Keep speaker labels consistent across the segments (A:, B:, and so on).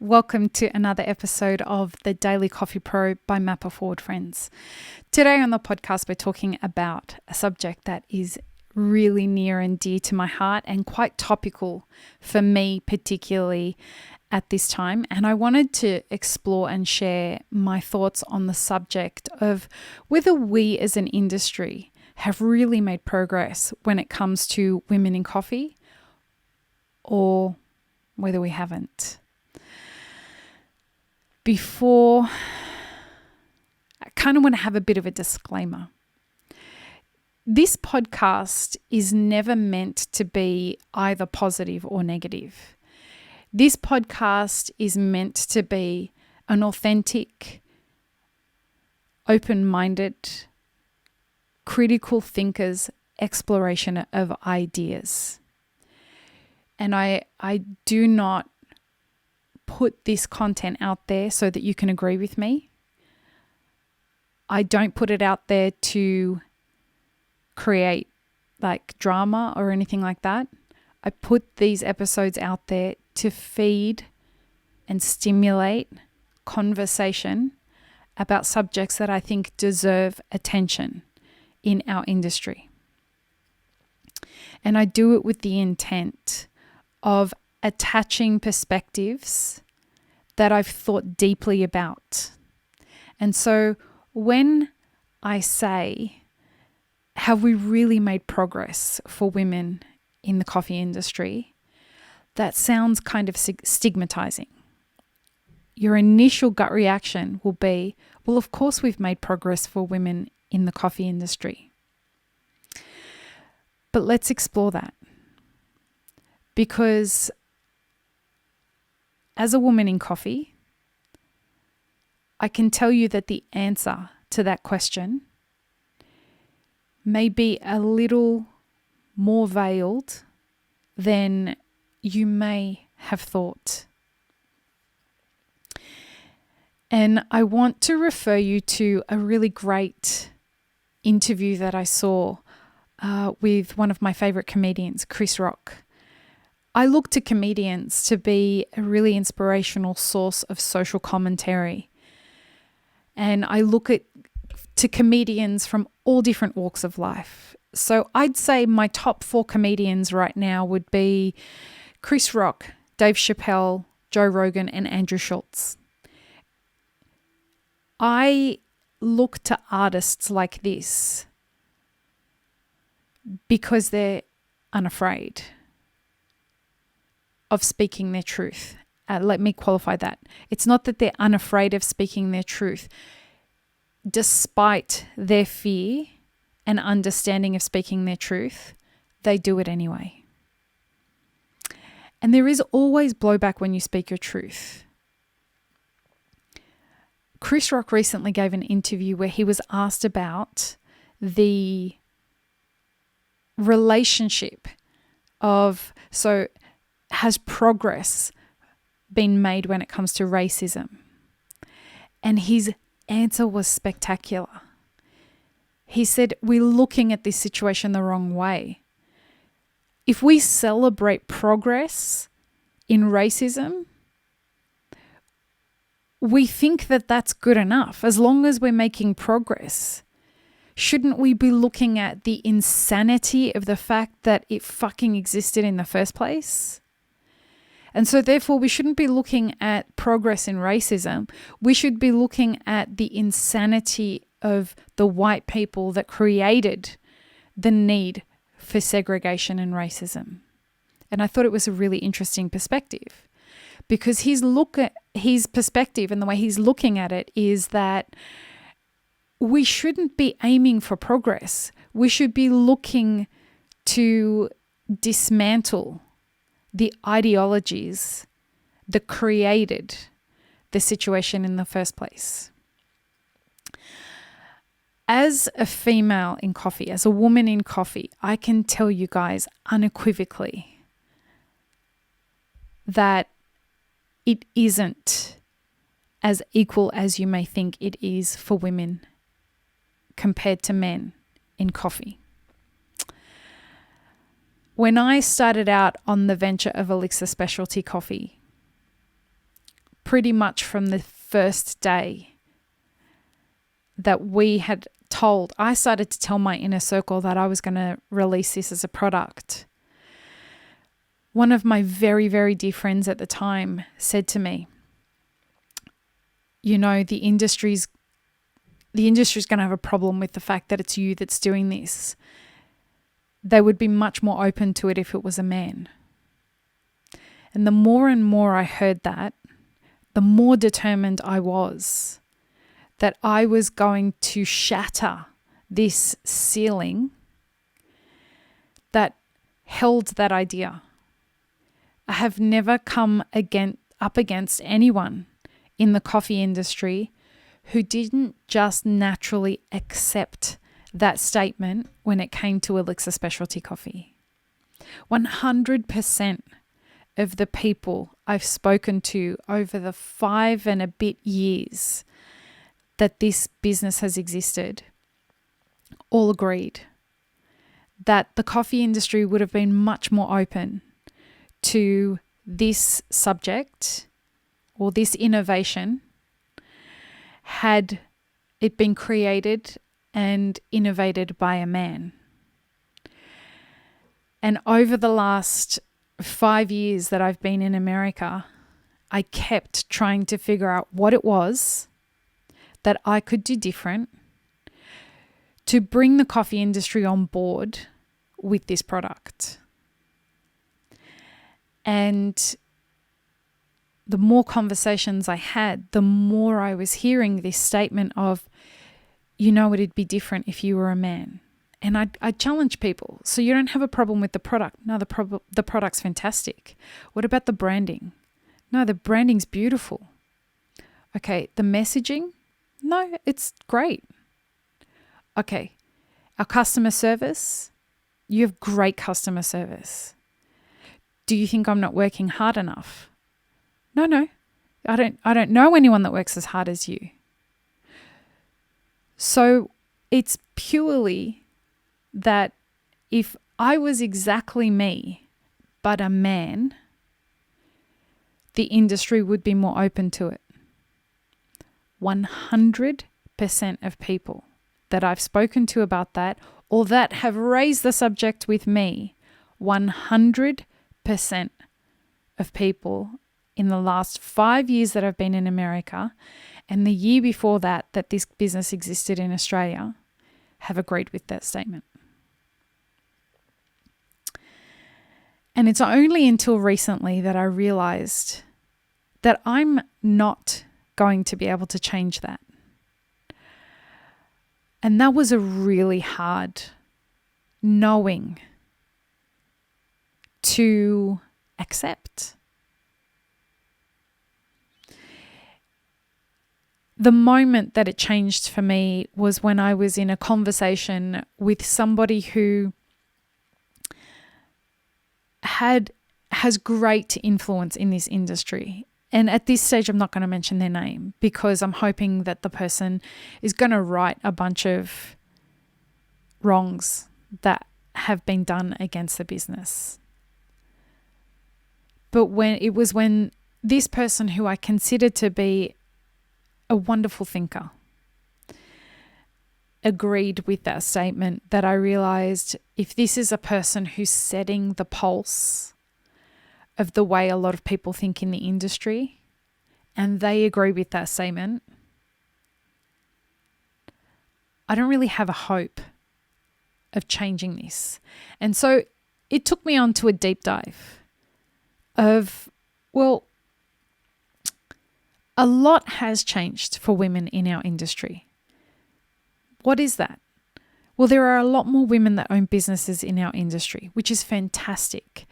A: Welcome to another episode of the Daily Coffee Pro by Mapper Forward Friends. Today on the podcast, we're talking about a subject that is really near and dear to my heart and quite topical for me, particularly at this time. And I wanted to explore and share my thoughts on the subject of whether we as an industry have really made progress when it comes to women in coffee or whether we haven't. Before, I kind of want to have a bit of a disclaimer. This podcast is never meant to be either positive or negative. This podcast is meant to be an authentic, open-minded, critical thinker's exploration of ideas. And I do not put this content out there so that you can agree with me. I don't put it out there to create like drama or anything like that. I put these episodes out there to feed and stimulate conversation about subjects that I think deserve attention in our industry. And I do it with the intent of attaching perspectives that I've thought deeply about. And so when I say, have we really made progress for women in the coffee industry, that sounds kind of stigmatizing. Your initial gut reaction will be, well, of course we've made progress for women in the coffee industry. But let's explore that. Because as a woman in coffee, I can tell you that the answer to that question may be a little more veiled than you may have thought. And I want to refer you to a really great interview that I saw with one of my favorite comedians, Chris Rock. I look to comedians to be a really inspirational source of social commentary. And I look to comedians from all different walks of life. So I'd say my top 4 comedians right now would be Chris Rock, Dave Chappelle, Joe Rogan, and Andrew Schulz. I look to artists like this because they're unafraid of speaking their truth. Let me qualify that. It's not that they're unafraid of speaking their truth. Despite their fear and understanding of speaking their truth, they do it anyway. And there is always blowback when you speak your truth. Chris Rock recently gave an interview where he was asked about the relationship of, has progress been made when it comes to racism? And his answer was spectacular. He said, we're looking at this situation the wrong way. If we celebrate progress in racism, we think that that's good enough. As long as we're making progress, shouldn't we be looking at the insanity of the fact that it fucking existed in the first place? And so therefore we shouldn't be looking at progress in racism. We should be looking at the insanity of the white people that created the need for segregation and racism. And I thought it was a really interesting perspective, because his perspective and the way he's looking at it is that we shouldn't be aiming for progress. We should be looking to dismantle the ideologies that created the situation in the first place. As a female in coffee, as a woman in coffee, I can tell you guys unequivocally that it isn't as equal as you may think it is for women compared to men in coffee. When I started out on the venture of Elixir Specialty Coffee, pretty much from the first day that we had I started to tell my inner circle that I was going to release this as a product. One of my very, very dear friends at the time said to me, you know, the industry's going to have a problem with the fact that it's you that's doing this. They would be much more open to it if it was a man. And the more and more I heard that, the more determined I was that I was going to shatter this ceiling that held that idea. I have never come up against anyone in the coffee industry who didn't just naturally accept that statement when it came to Elixir Specialty Coffee. 100% of the people I've spoken to over the 5 and a bit years that this business has existed all agreed that the coffee industry would have been much more open to this subject or this innovation had it been created and innovated by a man. And over the last 5 years that I've been in America, I kept trying to figure out what it was that I could do different to bring the coffee industry on board with this product. And the more conversations I had, the more I was hearing this statement of, you know, it'd be different if you were a man. And I challenge people. So you don't have a problem with the product. No, the product's fantastic. What about the branding? No, the branding's beautiful. Okay, the messaging? No, it's great. Okay, our customer service? You have great customer service. Do you think I'm not working hard enough? No. I don't know anyone that works as hard as you. So it's purely that if I was exactly me, but a man, the industry would be more open to it. 100% of people that I've spoken to about that or that have raised the subject with me, 100% of people in the last 5 years that I've been in America and the year before that this business existed in Australia have agreed with that statement. And it's only until recently that I realized that I'm not going to be able to change that. And that was a really hard knowing to accept. The moment that it changed for me was when I was in a conversation with somebody who has great influence in this industry. And at this stage, I'm not going to mention their name because I'm hoping that the person is going to right a bunch of wrongs that have been done against the business. But when this person who I considered to be a wonderful thinker agreed with that statement, that I realized if this is a person who's setting the pulse of the way a lot of people think in the industry and they agree with that statement, I don't really have a hope of changing this. And so it took me on to a deep dive of, well, a lot has changed for women in our industry. What is that? Well, there are a lot more women that own businesses in our industry, which is fantastic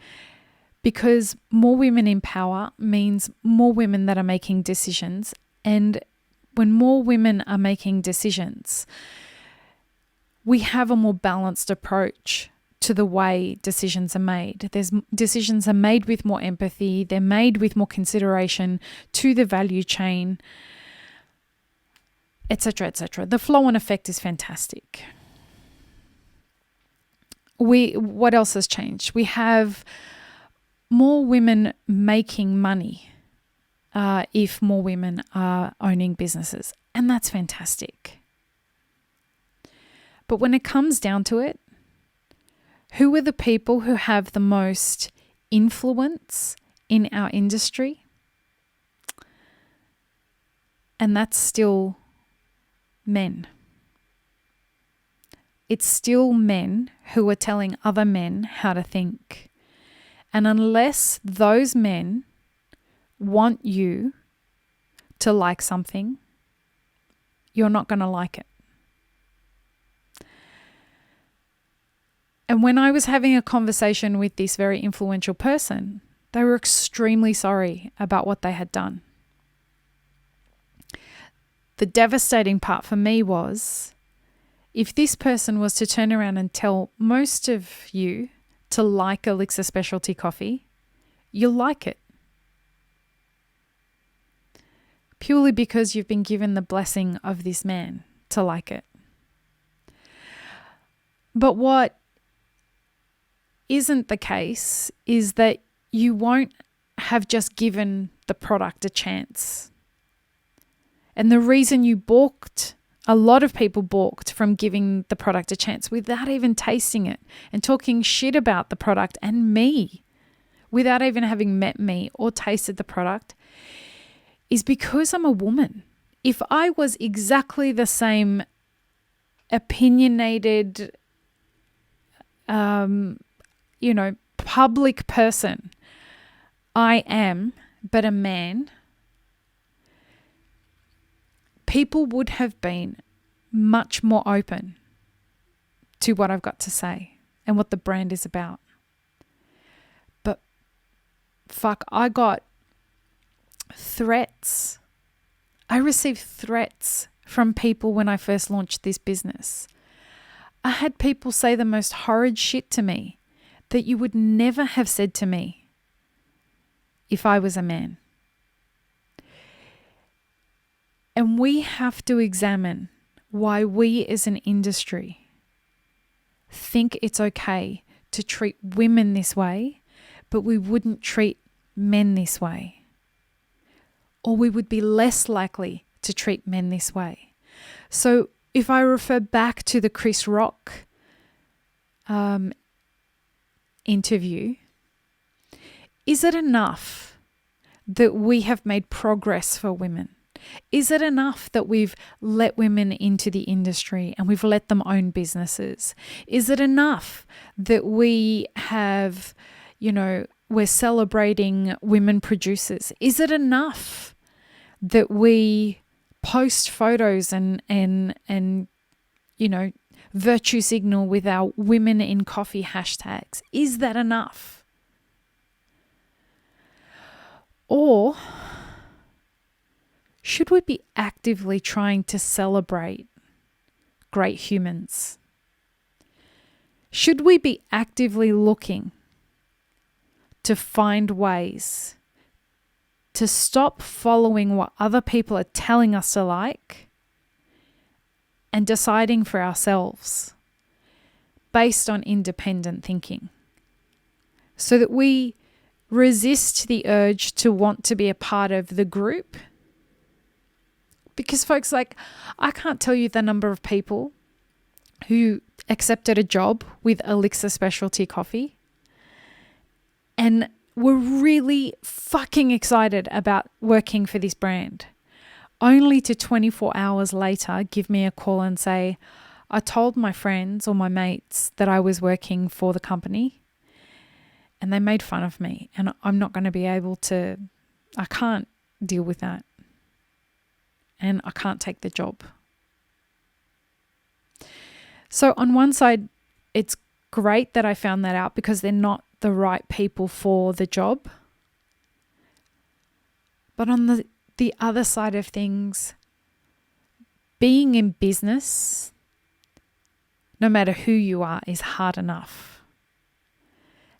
A: because more women in power means more women that are making decisions. And when more women are making decisions, we have a more balanced approach to the way decisions are made. Decisions are made with more empathy. They're made with more consideration to the value chain, etc., etc. The flow and effect is fantastic. What else has changed? We have more women making money if more women are owning businesses. And that's fantastic. But when it comes down to it, who are the people who have the most influence in our industry? And that's still men. It's still men who are telling other men how to think. And unless those men want you to like something, you're not going to like it. And when I was having a conversation with this very influential person, they were extremely sorry about what they had done. The devastating part for me was, if this person was to turn around and tell most of you to like Elixir Specialty Coffee, you'll like it. Purely because you've been given the blessing of this man to like it. But what isn't the case is that you won't have just given the product a chance. And the reason you balked, a lot of people balked from giving the product a chance without even tasting it and talking shit about the product and me without even having met me or tasted the product, is because I'm a woman. If I was exactly the same opinionated, public person I am, but a man, people would have been much more open to what I've got to say and what the brand is about. But fuck, I got threats. I received threats from people when I first launched this business. I had people say the most horrid shit to me that you would never have said to me if I was a man. And we have to examine why we as an industry think it's okay to treat women this way, but we wouldn't treat men this way. Or we would be less likely to treat men this way. So if I refer back to the Chris Rock interview, is it enough that we have made progress for women? Is it enough that we've let women into the industry and we've let them own businesses? Is it enough that we have, we're celebrating women producers? Is it enough that we post photos and virtue signal with our women in coffee hashtags? Is that enough? Or should we be actively trying to celebrate great humans? Should we be actively looking to find ways to stop following what other people are telling us to like and deciding for ourselves based on independent thinking, so that we resist the urge to want to be a part of the group? Because folks, I can't tell you the number of people who accepted a job with Elixir Specialty Coffee and were really fucking excited about working for this brand, only to 24 hours later give me a call and say, I told my friends or my mates that I was working for the company and they made fun of me, and I'm not going to be able to, I can't deal with that. And I can't take the job. So on one side, it's great that I found that out because they're not the right people for the job. But on the other side of things, being in business, no matter who you are, is hard enough.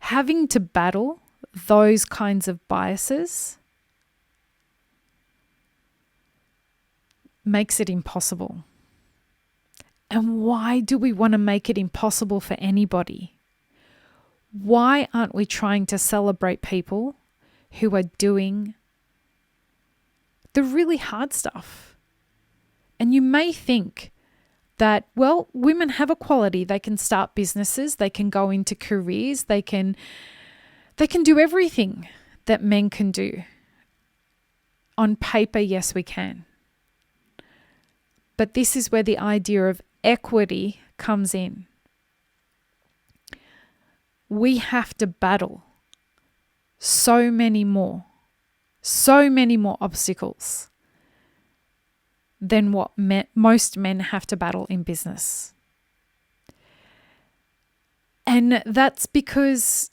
A: Having to battle those kinds of biases makes it impossible. And why do we want to make it impossible for anybody? Why aren't we trying to celebrate people who are doing the really hard stuff. And you may think that, well, women have equality. They can start businesses, they can go into careers, they can do everything that men can do. On paper, yes, we can. But this is where the idea of equity comes in. We have to battle so many more obstacles than what most men have to battle in business. And that's because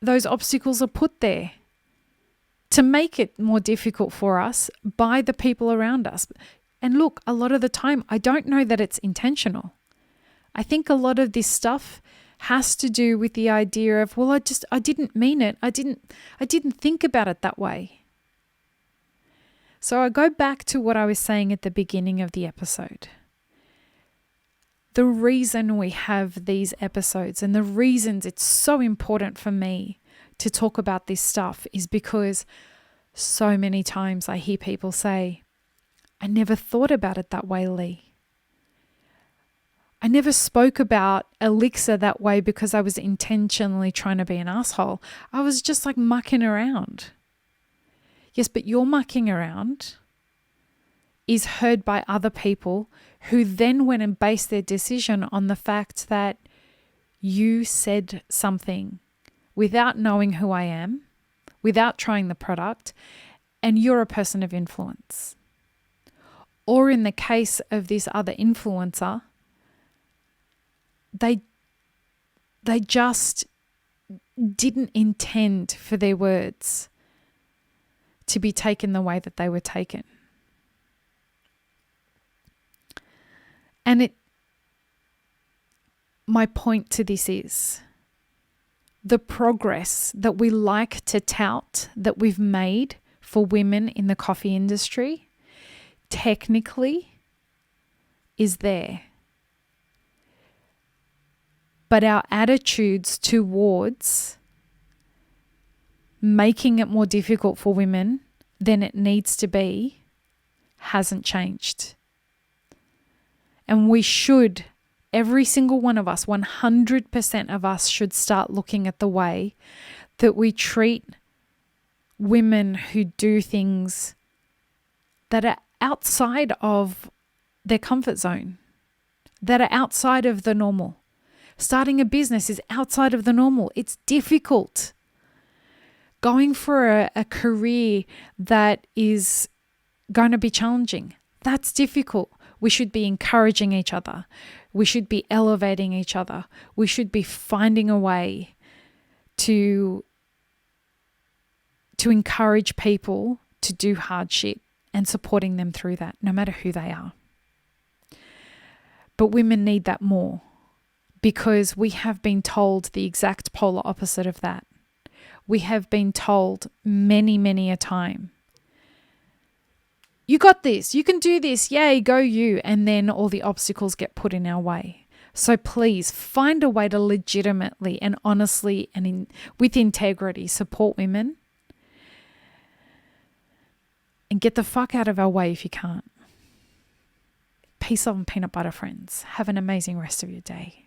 A: those obstacles are put there to make it more difficult for us by the people around us. And look, a lot of the time, I don't know that it's intentional. I think a lot of this stuff has to do with the idea of, well, I didn't mean it. I didn't think about it that way. So I go back to what I was saying at the beginning of the episode. The reason we have these episodes and the reasons it's so important for me to talk about this stuff is because so many times I hear people say, I never thought about it that way, Lee. I never spoke about Elixir that way because I was intentionally trying to be an asshole. I was just like mucking around. Yes, but your mucking around is heard by other people who then went and based their decision on the fact that you said something without knowing who I am, without trying the product, and you're a person of influence. Or in the case of this other influencer, they just didn't intend for their words to be taken the way that they were taken. And my point to this is the progress that we like to tout that we've made for women in the coffee industry technically is there. But our attitudes towards making it more difficult for women than it needs to be hasn't changed. And we should, every single one of us, 100% of us should start looking at the way that we treat women who do things that are outside of their comfort zone, that are outside of the normal. Starting a business is outside of the normal. It's difficult. Going for a career that is going to be challenging, that's difficult. We should be encouraging each other. We should be elevating each other. We should be finding a way to encourage people to do hard shit and supporting them through that, no matter who they are. But women need that more because we have been told the exact polar opposite of that. We have been told many, many a time, you got this, you can do this, yay, go you. And then all the obstacles get put in our way. So please find a way to legitimately and honestly and with integrity support women. And get the fuck out of our way if you can't. Peace, love, and peanut butter, friends. Have an amazing rest of your day.